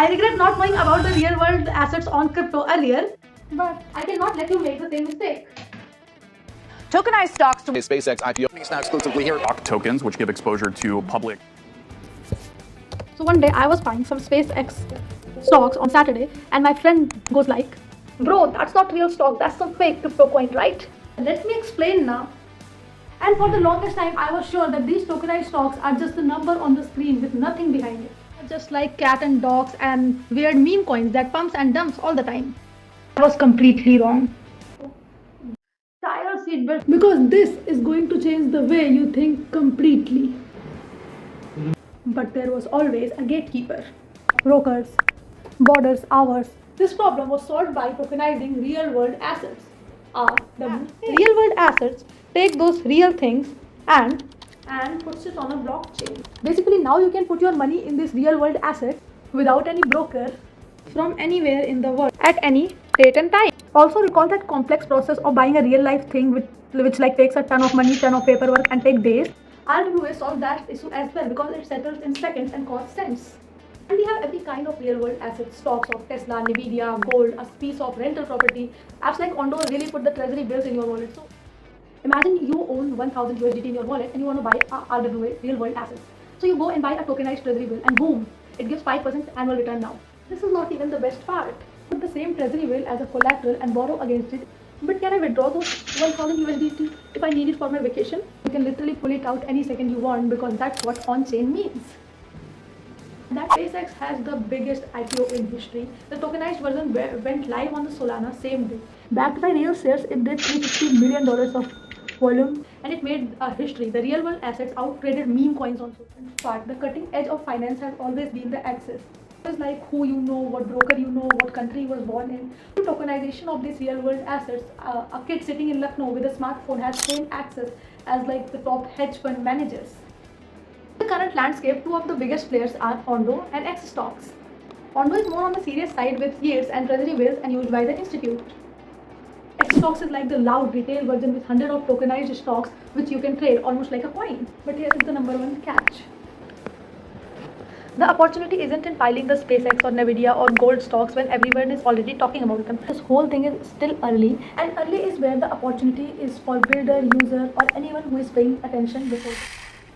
I regret not knowing about the real world assets on crypto earlier, but I cannot let you make the same mistake. Tokenized stocks to SpaceX IPO. It's now exclusively here. Stock tokens, which give exposure to public. So one day I was buying some SpaceX stocks on Saturday, and my friend goes like, "Bro, that's not real stock. That's some fake crypto coin, right?" Let me explain now. And for the longest time, I was sure that these tokenized stocks are just a number on the screen with nothing behind it. Just like cat and dogs and weird meme coins that pumps and dumps all the time. I was completely wrong. Tie your seatbelt because this is going to change the way you think completely. But there was always a gatekeeper. Brokers, borders, hours. This problem was solved by tokenizing real world assets. The real world assets take those real things and puts it on a blockchain. Basically, now you can put your money in this real world asset without any broker from anywhere in the world at any date and time. Also recall that complex process of buying a real life thing which like takes a ton of money, ton of paperwork and take days. RWAs solve that issue as well because it settles in seconds and costs cents. And we have every kind of real world assets, stocks of Tesla, Nvidia, gold, a piece of rental property. Apps like Ondo really put the treasury bills in your wallet. So imagine you own 1000 USDT in your wallet and you want to buy a RWA, real world assets. So you go and buy a tokenized treasury bill and boom, it gives 5% annual return now. This is not even the best part. Put the same treasury bill as a collateral and borrow against it. But can I withdraw those 1000 USDT if I need it for my vacation? You can literally pull it out any second you want because that's what on-chain means. That SpaceX has the biggest IPO in history. The tokenized version went live on the Solana same day. Backed by real shares, it did $350 million of volume and it made a history. The real world assets outtraded meme coins on social. In fact, the cutting edge of finance has always been the access. It's like who you know, what broker you know, what country you was born in. The tokenization of these real world assets, a kid sitting in Lucknow with a smartphone has same access as like the top hedge fund managers. In the current landscape, two of the biggest players are Ondo and X stocks. Ondo is more on the serious side with yields and treasury bills and used by the institute. X stocks is like the loud retail version with hundreds of tokenized stocks which you can trade almost like a coin. But here is the number one catch. The opportunity isn't in piling the SpaceX or Nvidia or gold stocks when everyone is already talking about them. This whole thing is still early, and early is where the opportunity is for builder, user, or anyone who is paying attention before.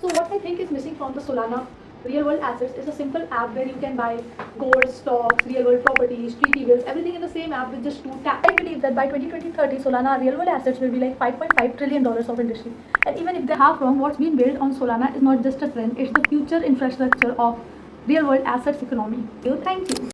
So what I think is missing from the Solana real world assets is a simple app where you can buy gold, stocks, real world properties, treaty bills, everything in the same app with just 2 taps. I believe that by 2030, Solana real world assets will be like $5.5 trillion of industry. And even if they're half wrong, what's being built on Solana is not just a trend, it's the future infrastructure of real world assets economy. So thank you.